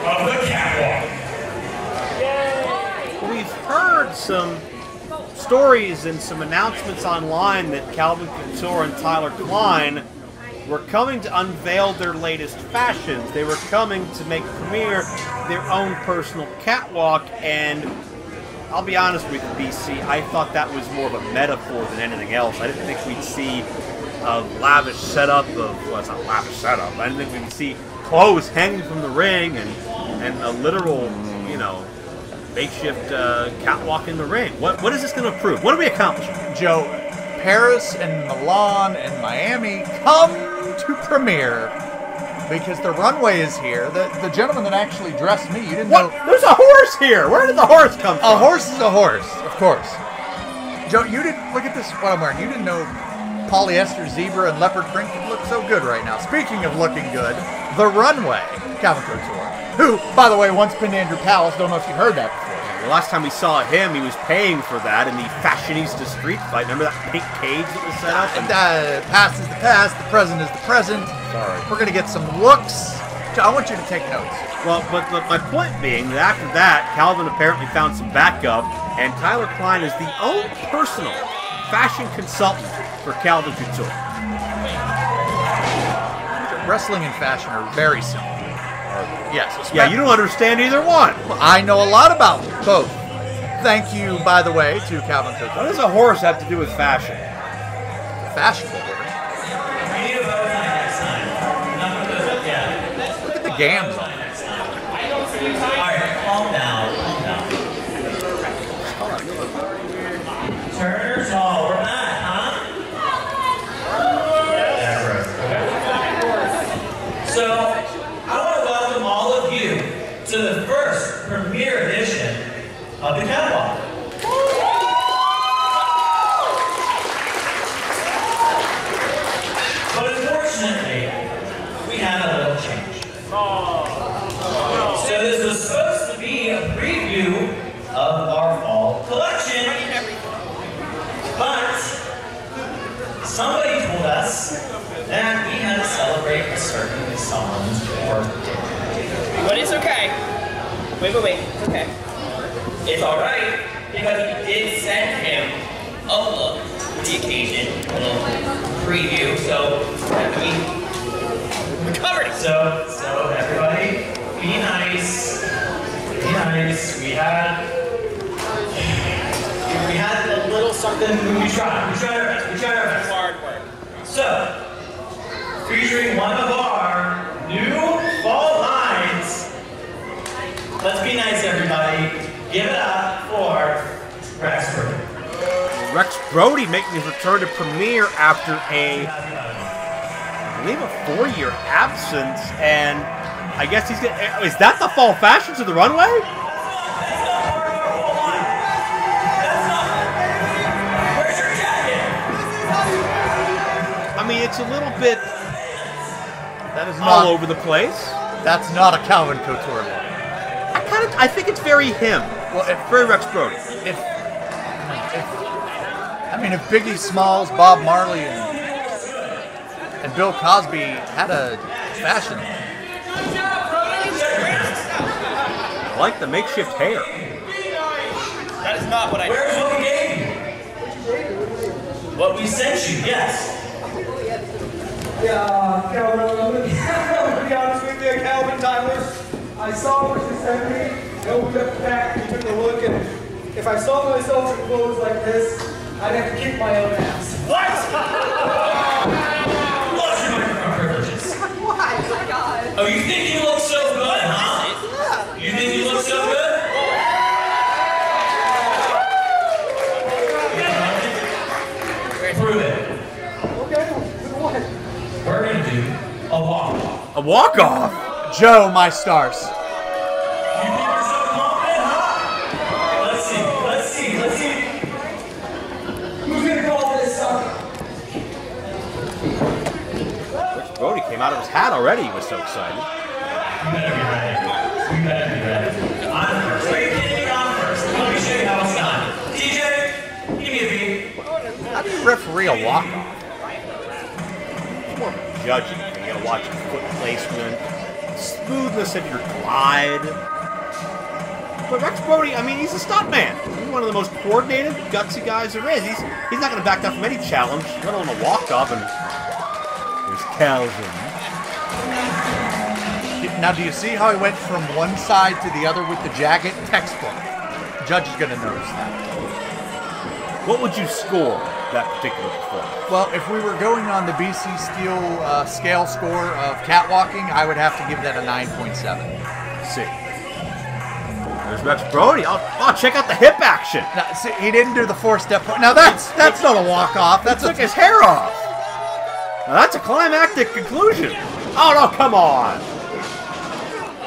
of the catwalk. We've heard some stories and some announcements online that Calvin Couture and Tyler Klein were coming to unveil their latest fashions. They were coming to make premiere their own personal catwalk, and I'll be honest with you, BC, I thought that was more of a metaphor than anything else. I didn't think we'd see a lavish setup of, well, it's not a lavish setup, I didn't think we'd see clothes hanging from the ring and a literal, you know, makeshift catwalk in the ring. What is this going to prove? What are we accomplishing? Joe, Paris and Milan and Miami come to premiere because the runway is here. The gentleman that actually dressed me, you didn't know. There's a horse here! Where did the horse come from? A horse is a horse, of course. Joe, you didn't, look at this, what I'm wearing. You didn't know polyester, zebra, and leopard print could look so good right now. Speaking of looking good, the runway, Calvin Couture, who, by the way, once pinned Andrew Palace. Don't know if you heard that before. The last time we saw him, he was paying for that in the Fashionista street fight. Remember that pink cage that was set up? And past is the past, the present is the present. Sorry. We're going to get some looks. I want you to take notes. Well, but my point being that after that, Calvin apparently found some backup, and Tyler Klein is the only personal fashion consultant for Calvin Couture. Wrestling and fashion are very similar. Yes. Yeah, you don't understand either one. I know a lot about both. Thank you, by the way, to Calvin Couture. What does a horse have to do with fashion? Fashionable horse. Look at the gams on it. Alright, calm down, Turner, tall, we're not, huh? So, I want to welcome all of you to the first premiere edition of the catwalk. But unfortunately, we had a little change. So this was supposed to be a preview of our fall collection, but somebody told us that we had to celebrate a certain someone's birthday. But it's okay. Wait. It's okay. It's alright, because we did send him a look for the occasion, a little preview, so, I mean, We covered it. So everybody, be nice. Be nice. We had a little something. We tried our best. Hard work. So, featuring one of our new fall lines. Let's be nice, everybody. Give it up for Rex Brody. Rex Brody making his return to premiere after I believe a 4-year absence, and I guess he's gonna. Is that the fall fashions of the runway? Where's your jacket? I mean, it's a little bit That is all not over the place. That's not a Calvin Couture look. I think it's very him. Well, Very Rex Brody. if Biggie Smalls, Bob Marley, and Bill Cosby had a fashion, I like the makeshift hair. That is not what I Where's what we gave you? What we sent you, yes. Yeah, Calvin, I'm gonna be honest with you, Calvin, Tyler. I saw what you sent me, and opened up the pack and took a look, and if I saw myself in clothes like this, I'd have to kick my own ass. What? Lost your microphone privileges. Why? Oh my God. Oh, you think you look so good, huh? You think you look so good? Prove it. Okay, what? We're gonna do a walk-off. A walk-off? Joe, my stars. You think you're so confident, huh? Let's see. Who's gonna call this Rex Brody came out of his hat already. He was so excited. You better be ready. I'm first. Wait, get me on first. Let me show you how it's done. TJ, give me a beat. How do you referee a walk-off? It's more judging. You gotta watch foot placement, smoothness of your glide. But Rex Brody, I mean, he's a stuntman. He's one of the most coordinated, gutsy guys there is. He's not going to back down from any challenge, let alone a walk-off. And there's Calvin. Now, do you see how he went from one side to the other with the jacket? Textbook. The judge is going to notice that. What would you score that particular performance? Well, if we were going on the BC Steel scale score of catwalking, I would have to give that a 9.7. See. There's Rex Brody. Oh, check out the hip action. Now, see, he didn't do the four-step. Now, that's not a walk-off. That's He took his hair off. Now, that's a climactic conclusion. Oh, no, come on.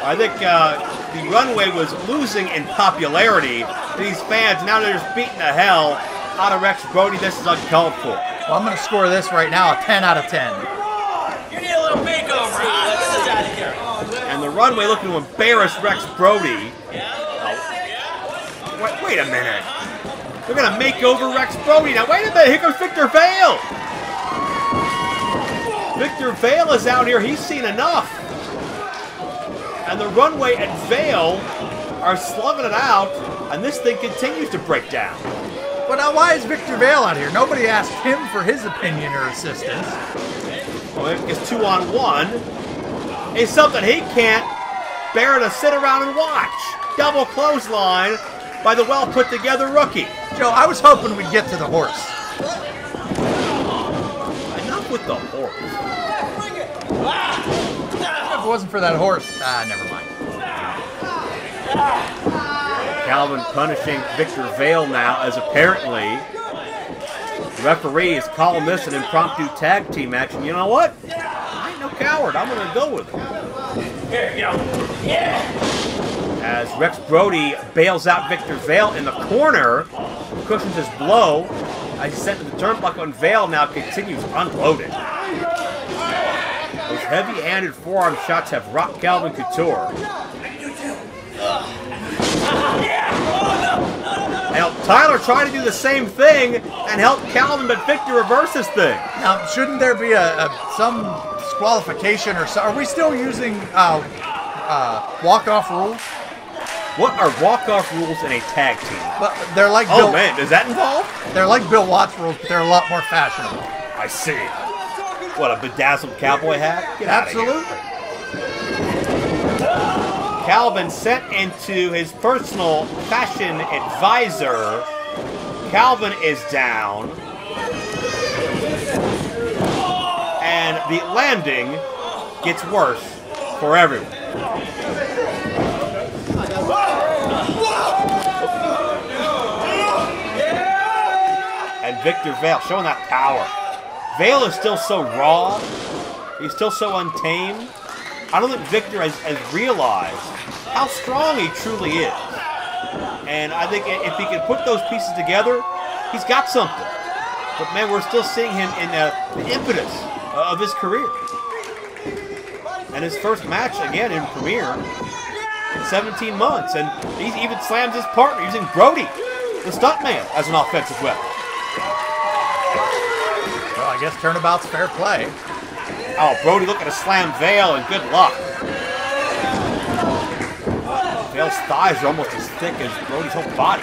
I think the runway was losing in popularity. These fans, now they're just beating the hell out of Rex Brody. This is uncalled for. Well, I'm going to score this right now a 10 out of 10. You need a little makeover. Let's get this out of here. And the runway looking to embarrass Rex Brody. Wait a minute. They're going to make over Rex Brody. Now, wait a minute. Here comes Victor Vale. Victor Vale is out here. He's seen enough. And the runway and Vale are slugging it out, and this thing continues to break down. Well, now, why is Victor Vale out here? Nobody asked him for his opinion or assistance. Well, it's 2-on-1. It's something he can't bear to sit around and watch. Double clothesline by the well-put-together rookie. Joe, I was hoping we'd get to the horse. Enough with the horse. If it wasn't for that horse, never mind. Calvin punishing Victor Vale now, as apparently the referee is calling this an impromptu tag team match. And you know what? I ain't no coward. I'm going to go with it. Here you go. Yeah. As Rex Brody bails out Victor Vale in the corner, cushions his blow. He's sent to the turnbuckle, and Vale now continues unloaded. Those heavy-handed forearm shots have rocked Calvin Couture. Now, Tyler tried to do the same thing and help Calvin, but Victor reversed this thing. Now, shouldn't there be some disqualification or so? Are we still using walk-off rules? What are walk-off rules in a tag team? But they're like Oh, man, does that involve? They're like Bill Watts rules, but they're a lot more fashionable. I see. What, a bedazzled cowboy hat? Get out of here. Absolutely. Calvin sent into his personal fashion advisor. Calvin is down. And the landing gets worse for everyone. And Victor Vale showing that power. Vale is still so raw. He's still so untamed. I don't think Victor has realized how strong he truly is. And I think if he can put those pieces together, he's got something. But man, we're still seeing him in the impetus of his career. And his first match, again, in Premier in 17 months. And he even slams his partner using Brody, the stuntman, as an offensive weapon. Well, I guess turnabout's fair play. Oh, Brody looking to slam Vale, and good luck. Vale's thighs are almost as thick as Brody's whole body.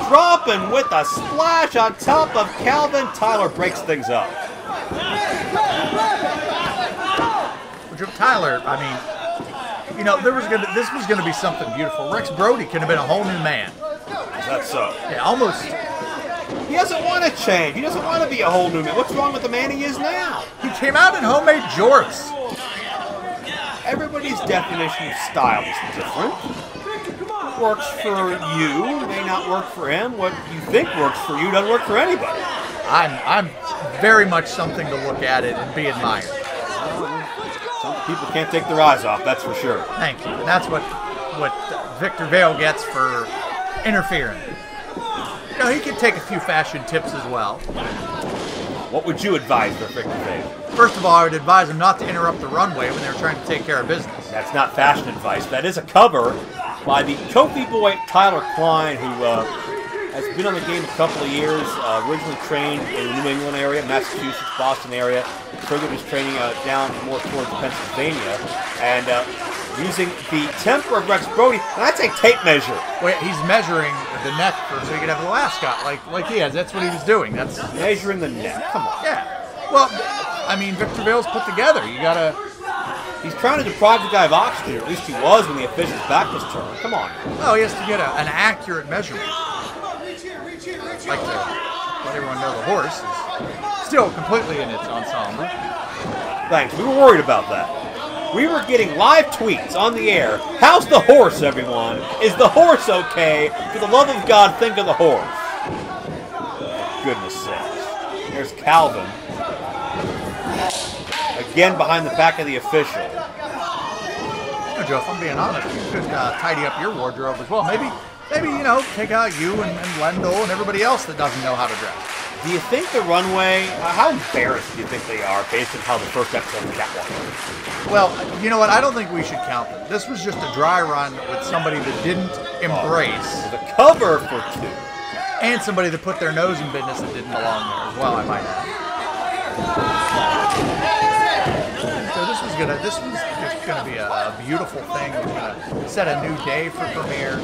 Dropping with a splash on top of Calvin. Tyler breaks things up. Tyler, I mean, you know, this was gonna be something beautiful. Rex Brody could have been a whole new man. Is that so? Yeah, almost. He doesn't want to change. He doesn't want to be a whole new man. What's wrong with the man he is now? He came out in homemade jorts. Everybody's definition of style is different. What works for you may not work for him. What you think works for you doesn't work for anybody. I'm very much something to look at it and be admired. Some people can't take their eyes off, that's for sure. Thank you. And that's what Victor Vale gets for interfering. You know, he could take a few fashion tips as well. What would you advise for Victor Vale? First of all, I would advise him not to interrupt the runway when they're trying to take care of business. That's not fashion advice. That is a cover by the trophy boy Tyler Klein, who has been on the game a couple of years. Originally trained in the New England area, Massachusetts, Boston area. Further his training down more towards Pennsylvania. And using the temper of Rex Brody, and that's a tape measure. Wait, he's measuring the neck so he can have the ascot like he has. That's what he was doing. That's measuring the neck. Come on. Yeah. Well, I mean, Victor Vale's put together. You gotta. He's trying to deprive the guy of oxygen. At least he was when the official's back was turned. Come on. Oh, he has to get an accurate measurement. Like to let everyone know the horse is still completely in its ensemble. Thanks. We were worried about that. We were getting live tweets on the air. How's the horse, everyone? Is the horse okay? For the love of God, think of the horse. Goodness sakes. There's Calvin. Again behind the back of the official. You know, Joe, if I'm being honest, you could tidy up your wardrobe as well. Maybe, you know, take out you and Lendl and everybody else that doesn't know how to dress. Do you think the runway, how embarrassed do you think they are based on how the first episode of the Catwalk was? Well, you know what? I don't think we should count them. This was just a dry run with somebody that didn't embrace. The cover for 2. And somebody that put their nose in business that didn't belong there as well, I might add. So this was just gonna be a beautiful thing. It was gonna set a new day for Premiere.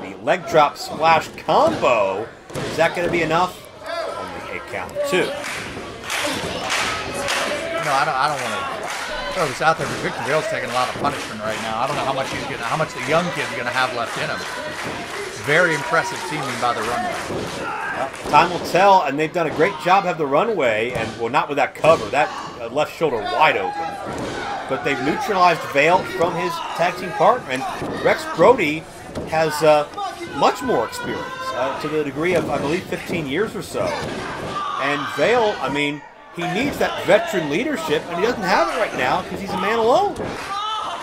The leg drop splash combo. Is that gonna be enough? Only a count. 2. No, I don't want to throw this out there, but Victor Vale's taking a lot of punishment right now. I don't know how much the young kid's gonna have left in him. Very impressive teaming by the runway. Well, time will tell, and they've done a great job of the runway, and well, not with that cover, that left shoulder wide open. But they've neutralized Vale from his tag team partner, and Rex Brody has much more experience, to the degree of, I believe, 15 years or so. And Vale, I mean, he needs that veteran leadership, and he doesn't have it right now because he's a man alone.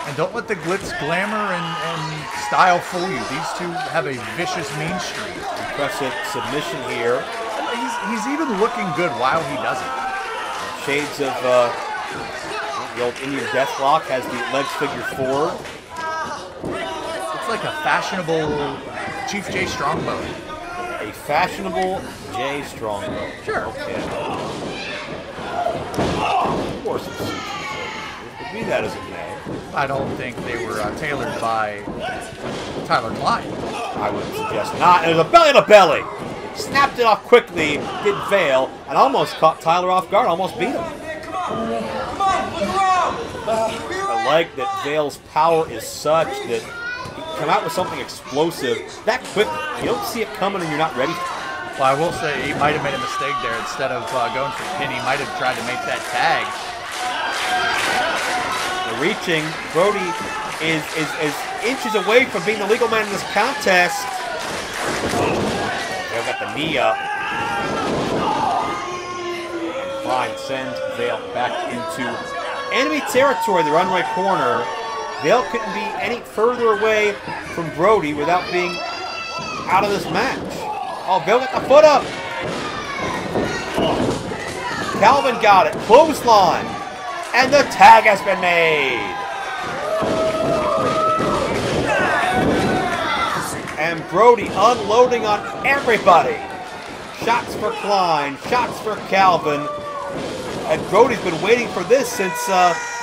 And don't let the glitz, glamour, and style fool you. These two have a vicious mean streak. Impressive submission here. He's even looking good while he does it. Shades of the old Indian Deathlock has the legs figure forward. It's like a fashionable Chief J Strongbow. A fashionable J Strongbow. Sure. Okay. Of course it's but be that as it may. I don't think they were tailored by Tyler Klein. I would suggest not. And there's a belly to belly. Snapped it off quickly, did Vale, and almost caught Tyler off guard, almost beat him. I like that Vale's power is such that he can come out with something explosive that quickly. You don't see it coming and you're not ready. Well, I will say he might have made a mistake there. Instead of going for the pin, he might have tried to make that tag. The reaching, Brody is inches away from being the legal man in this contest. They've got the knee up. And Klein sends Vale back into enemy territory, the runway corner. Vale couldn't be any further away from Brody without being out of this match. Oh, Vale got the foot up. Calvin got it. Clothesline. And the tag has been made. And Brody unloading on everybody. Shots for Klein, shots for Calvin. And Brody's been waiting for this since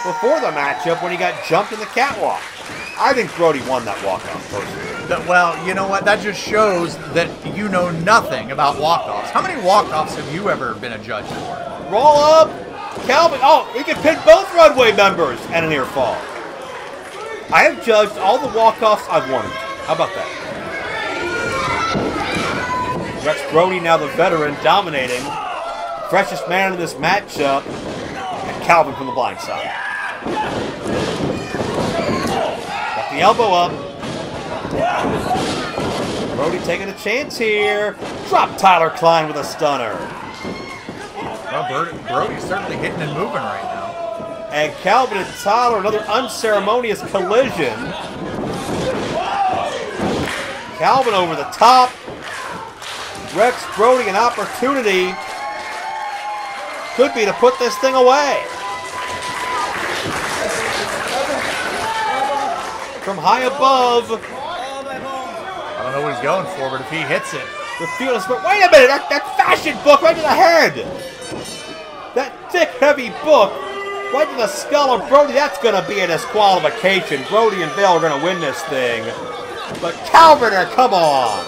before the matchup when he got jumped in the catwalk. I think Brody won that walk-off personally. Well, you know what? That just shows that you know nothing about walk-offs. How many walk-offs have you ever been a judge for? Roll up. Calvin. Oh, we can pick both runway members and a near fall. I have judged all the walk-offs I've wanted. How about that? Rex Brody, now the veteran, dominating. Freshest man in this matchup. And Calvin from the blind side. Got the elbow up. Brody taking a chance here. Drop Tyler Klein with a stunner. Well, Brody's certainly hitting and moving right now. And Calvin and Tyler, another unceremonious collision. Calvin over the top. Rex Brody, an opportunity could be to put this thing away. From high above. All the way home. I don't know what he's going for, but if he hits it. The field is, but wait a minute, that fashion book right to the head. That thick, heavy book right to the skull of Brody, that's going to be a disqualification. Brody and Vail are going to win this thing. But Calvin, come on.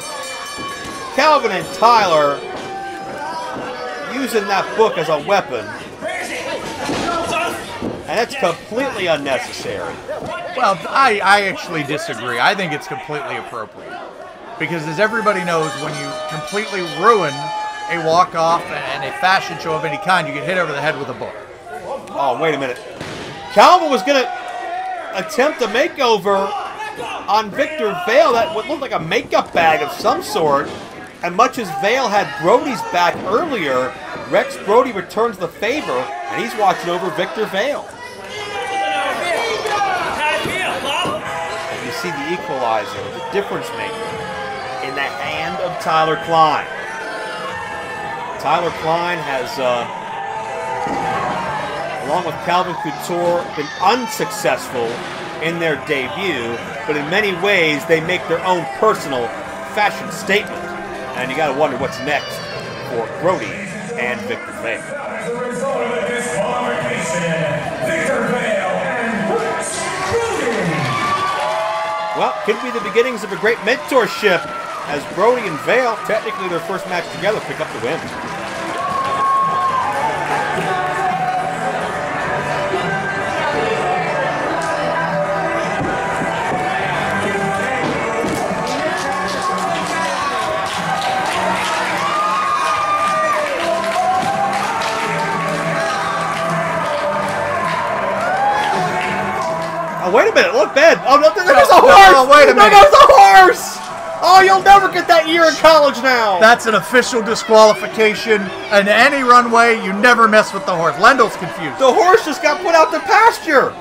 Calvin and Tyler using that book as a weapon. And it's completely unnecessary. Well, I actually disagree. I think it's completely appropriate. Because as everybody knows, when you completely ruin a walk-off and a fashion show of any kind, you get hit over the head with a book. Oh, wait a minute. Calvin was going to attempt a makeover on Victor Vail. That would look like a makeup bag of some sort. And much as Vail had Brody's back earlier, Rex Brody returns the favor, and he's watching over Victor Vail. And you see the equalizer, the difference maker, in the hand of Tyler Klein. Tyler Klein has, along with Calvin Couture, been unsuccessul in their debut, but in many ways they make their own personal fashion statement. And you got to wonder what's next for Brody and Victor Vail. As a result of the disqualification, Victor Vail and Rex Brody. Well, could be the beginnings of a great mentorship as Brody and Vail, technically their first match together, pick up the win. Oh, wait a minute, look, Ben. Oh, no, there's a horse! No, wait a minute. No, there's a horse! Oh, you'll never get that year in college now. That's an official disqualification. And any runway, you never mess with the horse. Lendl's confused. The horse just got put out to pasture.